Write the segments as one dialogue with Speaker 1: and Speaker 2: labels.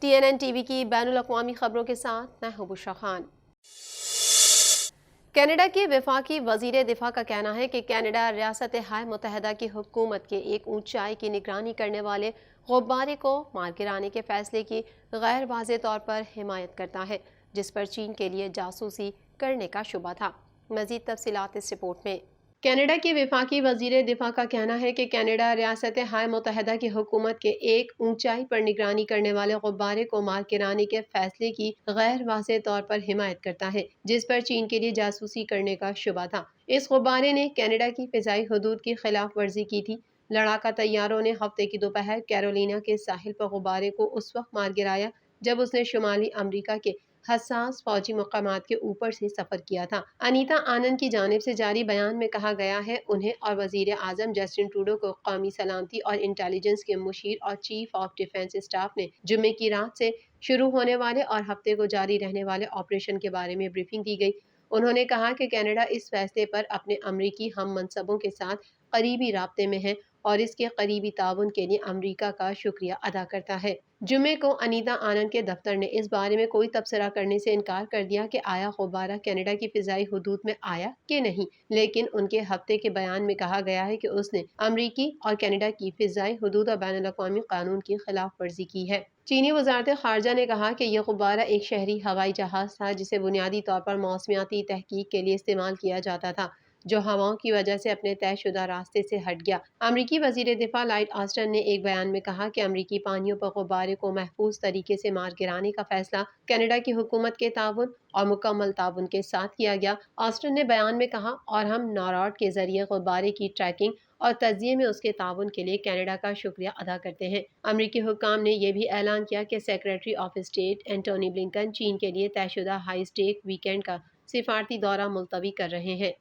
Speaker 1: TNN T V کی بین الاقوامی خبروں کے ساتھ میں ہوں بشرا خان۔ کینیڈا کے وفاقی وزیر دفاع کا کہنا ہے کہ کینیڈا ریاست ہائے متحدہ کی حکومت کے ایک اونچائی کی نگرانی کرنے والے غبارے کو مار گرانے کے فیصلے کی غیر واضح طور پر حمایت کرتا ہے، جس پر چین کے لیے جاسوسی کرنے کا شبہ تھا۔ مزید تفصیلات اس رپورٹ میں۔ کینیڈا کے وفاقی وزیر دفاع کا کہنا ہے کہ کینیڈا ریاست ہائے متحدہ کی حکومت کے ایک اونچائی پر نگرانی کرنے والے غبارے کو مار گرانے کے فیصلے کی غیر واضح طور پر حمایت کرتا ہے، جس پر چین کے لیے جاسوسی کرنے کا شبہ تھا۔ اس غبارے نے کینیڈا کی فضائی حدود کی خلاف ورزی کی تھی۔ لڑاکا طیاروں نے ہفتے کی دوپہر کیرولینا کے ساحل پر غبارے کو اس وقت مار گرایا جب اس نے شمالی امریکا کے حساس فوجی مقامات کے اوپر سے سفر کیا تھا۔ انیتا آنند کی جانب سے جاری بیان میں کہا گیا ہے انہیں اور وزیر اعظم جسٹن ٹروڈو کو قومی سلامتی اور انٹیلیجنس کے مشیر اور چیف آف ڈیفنس اسٹاف نے جمعے کی رات سے شروع ہونے والے اور ہفتے کو جاری رہنے والے آپریشن کے بارے میں بریفنگ دی گئی۔ انہوں نے کہا کہ کینیڈا اس فیصلے پر اپنے امریکی ہم منصبوں کے ساتھ قریبی رابطے میں ہے اور اس کے قریبی تعاون کے لیے امریکہ کا شکریہ ادا کرتا ہے۔ جمعے کو انیتا آنند کے دفتر نے اس بارے میں کوئی تبصرہ کرنے سے انکار کر دیا کہ آیا غبارہ کینیڈا کی فضائی حدود میں آیا کہ نہیں، لیکن ان کے ہفتے کے بیان میں کہا گیا ہے کہ اس نے امریکی اور کینیڈا کی فضائی حدود اور بین الاقوامی قانون کی خلاف ورزی کی ہے۔ چینی وزارت خارجہ نے کہا کہ یہ غبارہ ایک شہری ہوائی جہاز تھا جسے بنیادی طور پر موسمیاتی تحقیق کے لیے استعمال کیا جاتا تھا، جو ہواؤں کی وجہ سے اپنے طے شدہ راستے سے ہٹ گیا۔ امریکی وزیر دفاع لائٹ آسٹن نے ایک بیان میں کہا کہ امریکی پانیوں پر غبارے کو محفوظ طریقے سے مار گرانے کا فیصلہ کینیڈا کی حکومت کے تعاون اور مکمل تعاون کے ساتھ کیا گیا۔ آسٹن نے بیان میں کہا اور ہم ناراڈ کے ذریعے غبارے کی ٹریکنگ اور تجزیے میں اس کے تعاون کے لیے کینیڈا کا شکریہ ادا کرتے ہیں۔ امریکی حکام نے یہ بھی اعلان کیا کہ secretary of state Antony Blinken چین کے لیے طے شدہ ہائی اسٹیک ویکینڈ کا سفارتی دورہ ملتوی کر رہے ہیں۔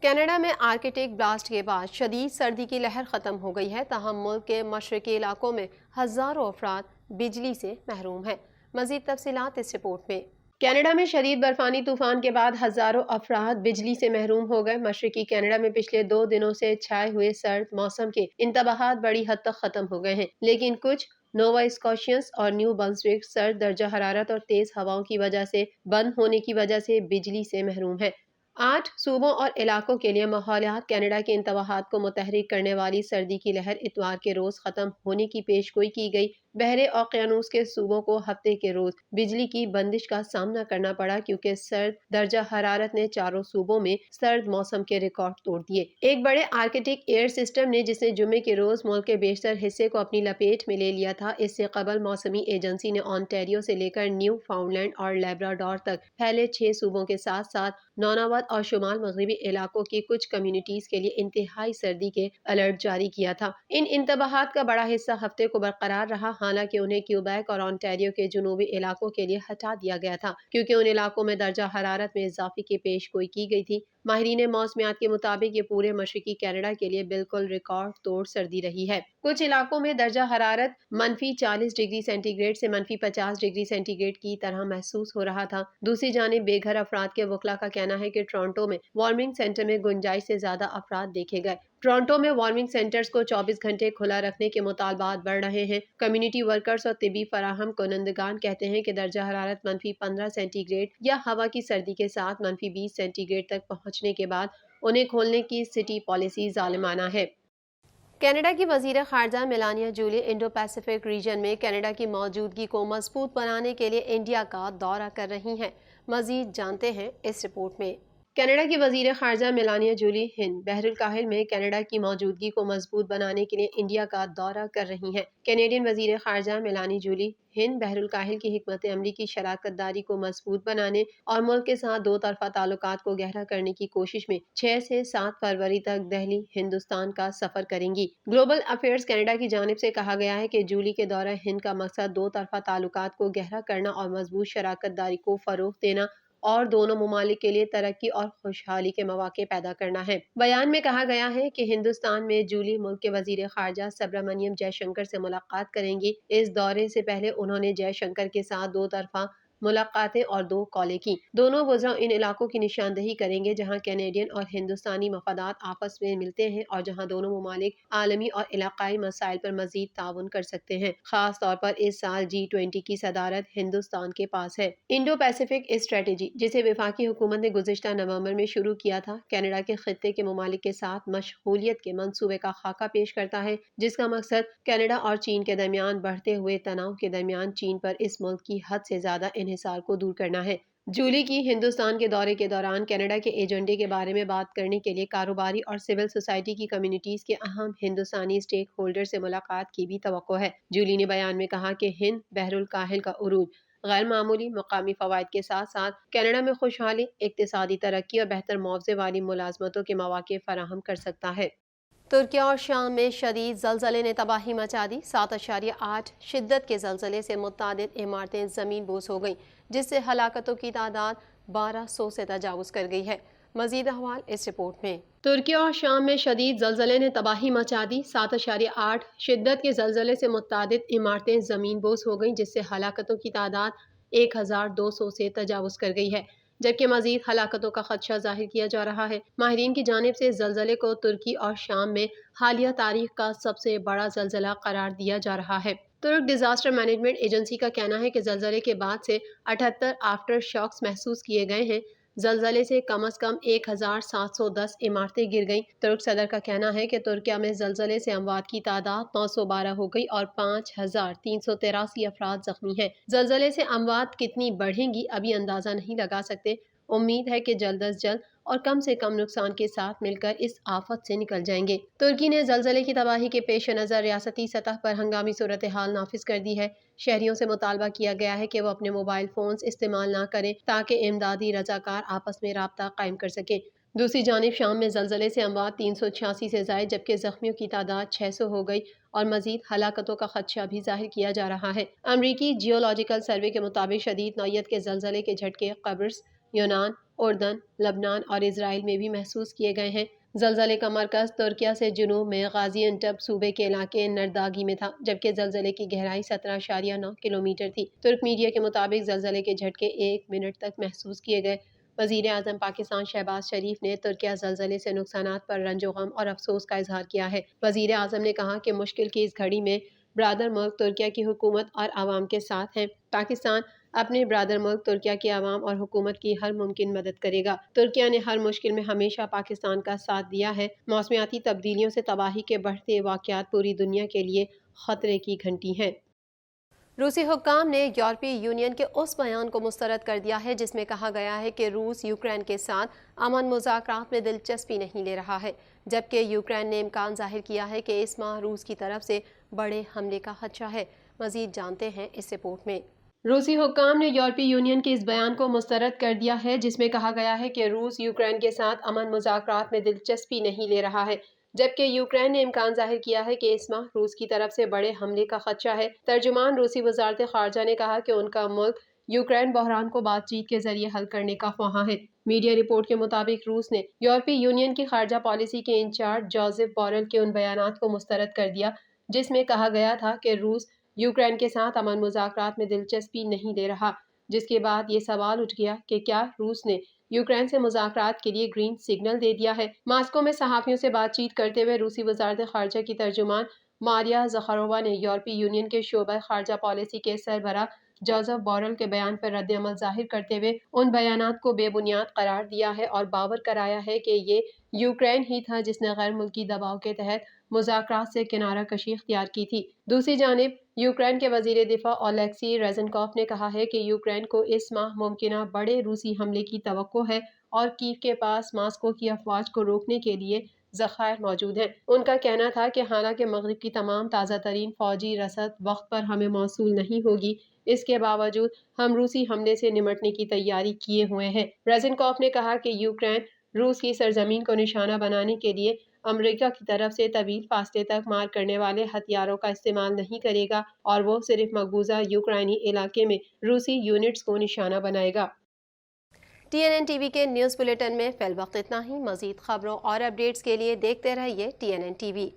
Speaker 1: کینیڈا میں آرکٹک بلاسٹ کے بعد شدید سردی کی لہر ختم ہو گئی ہے، تاہم ملک کے مشرقی علاقوں میں ہزاروں افراد بجلی سے محروم ہیں۔ مزید تفصیلات اس رپورٹ میں۔ کینیڈا میں شدید برفانی طوفان کے بعد ہزاروں افراد بجلی سے محروم ہو گئے۔ مشرقی کینیڈا میں پچھلے 2 دنوں سے چھائے ہوئے سرد موسم کے انتباہات بڑی حد تک ختم ہو گئے ہیں، لیکن کچھ نووا اسکاٹشینز اور نیو برنسوک سرد درجہ حرارت اور تیز ہواؤں کی وجہ سے بند ہونے کی وجہ سے بجلی سے محروم ہیں۔ 8 صوبوں اور علاقوں کے لیے ماحولیات کینیڈا کے انتباہات کو متحرک کرنے والی سردی کی لہر اتوار کے روز ختم ہونے کی پیش گوئی کی گئی۔ بحر اوقیانوس کے صوبوں کو ہفتے کے روز بجلی کی بندش کا سامنا کرنا پڑا کیونکہ سرد درجہ حرارت نے چاروں صوبوں میں سرد موسم کے ریکارڈ توڑ دیے۔ ایک بڑے آرکٹک ایئر سسٹم نے جس نے جمعے کے روز ملک کے بیشتر حصے کو اپنی لپیٹ میں لے لیا تھا، اس سے قبل موسمی ایجنسی نے آنٹیریو سے لے کر نیو فاؤنڈ لینڈ اور لیبراڈور تک پھیلے 6 صوبوں کے ساتھ ساتھ نوناوت اور شمال مغربی علاقوں کی کچھ کمیونٹیز کے لیے انتہائی سردی کے الرٹ جاری کیا تھا۔ ان انتباہات کا بڑا حصہ ہفتے کو برقرار رہا، حالانکہ انہیں کیوبیک اور آنٹیریو کے جنوبی علاقوں کے لیے ہٹا دیا گیا تھا کیونکہ ان علاقوں میں درجہ حرارت میں اضافے کی پیش گوئی کی گئی تھی۔ ماہرین موسمیات کے مطابق یہ پورے مشرقی کینیڈا کے لیے بالکل ریکارڈ توڑ سردی رہی ہے۔ کچھ علاقوں میں درجہ حرارت -40 ڈگری سینٹی گریڈ سے -50 ڈگری سینٹی گریڈ کی طرح محسوس ہو رہا تھا۔ دوسری جانب بے گھر افراد کے وکلاء کا کہنا ہے کہ ٹورانٹو میں وارمنگ سینٹر میں گنجائش سے زیادہ افراد دیکھے گئے۔ ٹورانٹو میں وارمنگ سینٹرز کو 24 گھنٹے کھلا رکھنے کے مطالبات بڑھ رہے ہیں۔ کمیونٹی ورکرز اور طبی فراہم کنندگان کہتے ہیں کہ درجہ حرارت -15 سینٹی گریڈ یا ہوا کی سردی کے ساتھ -20 سینٹی گریڈ تک پہنچنے کے بعد انہیں کھولنے کی سٹی پالیسی ظالمانہ ہے۔ کینیڈا کی وزیر خارجہ میلانیا جولی انڈو پیسیفک ریجن میں کینیڈا کی موجودگی کو مضبوط بنانے کے لیے انڈیا کا دورہ کر رہی ہیں۔ مزید جانتے ہیں اس رپورٹ میں۔ کینیڈا کی وزیر خارجہ میلانیا جولی ہند بحر الکاہل میں کینیڈا کی موجودگی کو مضبوط بنانے کے لیے انڈیا کا دورہ کر رہی ہیں۔ کینیڈین وزیر خارجہ میلانی جولی ہند بحر الکاہل کی حکمت عملی کی شراکت داری کو مضبوط بنانے اور ملک کے ساتھ 2 طرفہ تعلقات کو گہرا کرنے کی کوشش میں 6 سے 7 فروری تک دہلی، ہندوستان کا سفر کریں گی۔ گلوبل افیئرز کینیڈا کی جانب سے کہا گیا ہے کہ جولی کے دورہ ہند کا مقصد 2 طرفہ تعلقات کو گہرا کرنا اور مضبوط شراکت داری کو فروغ دینا اور دونوں ممالک کے لیے ترقی اور خوشحالی کے مواقع پیدا کرنا ہے۔ بیان میں کہا گیا ہے کہ ہندوستان میں جولی ملک کے وزیر خارجہ سبرامنیم جے شنکر سے ملاقات کریں گی۔ اس دورے سے پہلے انہوں نے جے شنکر کے ساتھ 2 طرفہ ملاقاتیں اور 2 کالیں کی۔ دونوں وزراء ان علاقوں کی نشاندہی کریں گے جہاں کینیڈین اور ہندوستانی مفادات آپس میں ملتے ہیں اور جہاں دونوں ممالک عالمی اور علاقائی مسائل پر مزید تعاون کر سکتے ہیں۔ خاص طور پر اس سال G20 کی صدارت ہندوستان کے پاس ہے۔ انڈو پیسفک اسٹریٹجی، جسے وفاقی حکومت نے گزشتہ نومبر میں شروع کیا تھا، کینیڈا کے خطے کے ممالک کے ساتھ مشغولیت کے منصوبے کا خاکہ پیش کرتا ہے، جس کا مقصد کینیڈا اور چین کے درمیان بڑھتے ہوئے تناؤ کے درمیان چین پر اس ملک کی حد سے زیادہ انحصار کو دور کرنا ہے۔ جولی کی ہندوستان کے دورے کے دوران کینیڈا کے ایجنڈے کے بارے میں بات کرنے کے لیے کاروباری اور سول سوسائٹی کی کمیونٹیز کے اہم ہندوستانی اسٹیک ہولڈر سے ملاقات کی بھی توقع ہے۔ جولی نے بیان میں کہا کہ ہند بحر الکاہل کا عروج غیر معمولی مقامی فوائد کے ساتھ ساتھ کینیڈا میں خوشحالی، اقتصادی ترقی اور بہتر معاوضے والی ملازمتوں کے مواقع فراہم کر سکتا ہے۔ ترکیہ اور شام میں شدید زلزلے نے تباہی مچا دی۔ 7.8 شدت کے زلزلے سے متعدد عمارتیں زمین بوس ہو گئیں، جس سے ہلاکتوں کی تعداد 1200 سے تجاوز کر گئی ہے۔ مزید احوال اس رپورٹ میں۔ ترکیہ اور شام میں شدید زلزلے نے تباہی مچا دی۔ 7.8 شدت کے زلزلے سے متعدد عمارتیں زمین بوس ہو گئیں، جس سے ہلاکتوں کی تعداد 1200 سے تجاوز کر گئی ہے، جبکہ مزید ہلاکتوں کا خدشہ ظاہر کیا جا رہا ہے۔ ماہرین کی جانب سے زلزلے کو ترکی اور شام میں حالیہ تاریخ کا سب سے بڑا زلزلہ قرار دیا جا رہا ہے۔ ترک ڈیزاسٹر مینجمنٹ ایجنسی کا کہنا ہے کہ زلزلے کے بعد سے 78 آفٹر شاکس محسوس کیے گئے ہیں۔ زلزلے سے کم از کم 1710 عمارتیں گر گئیں۔ ترک صدر کا کہنا ہے کہ ترکیہ میں زلزلے سے اموات کی تعداد 912 ہو گئی اور 5383 افراد زخمی ہیں۔ زلزلے سے اموات کتنی بڑھیں گی ابھی اندازہ نہیں لگا سکتے۔ امید ہے کہ جلد از جلد اور کم سے کم نقصان کے ساتھ مل کر اس آفت سے نکل جائیں گے۔ ترکی نے زلزلے کی تباہی کے پیش نظر ریاستی سطح پر ہنگامی صورتحال نافذ کر دی ہے۔ شہریوں سے مطالبہ کیا گیا ہے کہ وہ اپنے موبائل فونز استعمال نہ کریں تاکہ امدادی رضاکار آپس میں رابطہ قائم کر سکیں۔ دوسری جانب شام میں زلزلے سے اموات 386 سے زائد جبکہ زخمیوں کی تعداد 600 ہو گئی اور مزید ہلاکتوں کا خدشہ بھی ظاہر کیا جا رہا ہے۔ امریکی جیولوجیکل سروے کے مطابق شدید نوعیت کے زلزلے کے جھٹکے قبرص، یونان، اردن، لبنان اور اسرائیل میں بھی محسوس کیے گئے ہیں۔ زلزلے کا مرکز ترکیہ سے جنوب میں غازی انٹب صوبے کے علاقے نرداگی میں تھا، جبکہ زلزلے کی گہرائی 17.9 کلومیٹر تھی۔ ترک میڈیا کے مطابق زلزلے کے جھٹکے 1 منٹ تک محسوس کیے گئے۔ وزیر اعظم پاکستان شہباز شریف نے ترکیہ زلزلے سے نقصانات پر رنج و غم اور افسوس کا اظہار کیا ہے۔ وزیر اعظم نے کہا کہ مشکل کی اس گھڑی میں برادر ملک ترکیہ کی حکومت اور عوام کے ساتھ ہیں۔ پاکستان اپنے برادر ملک ترکیہ کے عوام اور حکومت کی ہر ممکن مدد کرے گا۔ ترکیہ نے ہر مشکل میں ہمیشہ پاکستان کا ساتھ دیا ہے۔ موسمیاتی تبدیلیوں سے تباہی کے بڑھتے واقعات پوری دنیا کے لیے خطرے کی گھنٹی ہیں۔ روسی حکام نے یورپی یونین کے اس بیان کو مسترد کر دیا ہے جس میں کہا گیا ہے کہ روس یوکرین کے ساتھ امن مذاکرات میں دلچسپی نہیں لے رہا ہے، جبکہ یوکرین نے امکان ظاہر کیا ہے کہ اس ماہ روس کی طرف سے بڑے حملے کا خدشہ ہے۔ مزید جانتے ہیں اس رپورٹ میں۔ روسی حکام نے یورپی یونین کے اس بیان کو مسترد کر دیا ہے جس میں کہا گیا ہے کہ روس یوکرین کے ساتھ امن مذاکرات میں دلچسپی نہیں لے رہا ہے، جبکہ یوکرین نے امکان ظاہر کیا ہے کہ اس ماہ روس کی طرف سے بڑے حملے کا خدشہ ہے۔ ترجمان روسی وزارت خارجہ نے کہا کہ ان کا ملک یوکرین بحران کو بات چیت کے ذریعے حل کرنے کا خواہاں ہے۔ میڈیا رپورٹ کے مطابق روس نے یورپی یونین کی خارجہ پالیسی کے انچارج جوزف بوریل کے ان بیانات کو مسترد کر دیا جس میں کہا گیا تھا کہ روس یوکرین کے ساتھ امن مذاکرات میں دلچسپی نہیں لے رہا، جس کے بعد یہ سوال اٹھ گیا کہ کیا روس نے یوکرین سے مذاکرات کے لیے گرین سگنل دے دیا ہے۔ ماسکو میں صحافیوں سے بات چیت کرتے ہوئے روسی وزارت خارجہ کی ترجمان ماریا زخارووا نے یورپی یونین کے شعبہ خارجہ پالیسی کے سربراہ جوزف بوریل کے بیان پر رد عمل ظاہر کرتے ہوئے ان بیانات کو بے بنیاد قرار دیا ہے اور باور کرایا ہے کہ یہ یوکرین ہی تھا جس نے غیر ملکی دباؤ کے تحت مذاکرات سے کنارہ کشی اختیار کی تھی۔ دوسری جانب یوکرین کے وزیر دفاع اولیکسی ریزنکوف نے کہا ہے کہ یوکرین کو اس ماہ ممکنہ بڑے روسی حملے کی توقع ہے اور کیف کے پاس ماسکو کی افواج کو روکنے کے لیے ذخائر موجود ہیں۔ ان کا کہنا تھا کہ حالانکہ مغرب کی تمام تازہ ترین فوجی رسد وقت پر ہمیں موصول نہیں ہوگی، اس کے باوجود ہم روسی حملے سے نمٹنے کی تیاری کیے ہوئے ہیں۔ ریزنکوف نے کہا کہ یوکرین روس کی سرزمین کو نشانہ بنانے کے لیے امریکہ کی طرف سے طویل فاصلے تک مار کرنے والے ہتھیاروں کا استعمال نہیں کرے گا اور وہ صرف مقبوضہ یوکرینی علاقے میں روسی یونٹس کو نشانہ بنائے گا۔ TNN TV کے نیوز بلیٹن میں فی الوقت اتنا ہی۔ مزید خبروں اور اپڈیٹس کے لیے دیکھتے رہیے TNN TV۔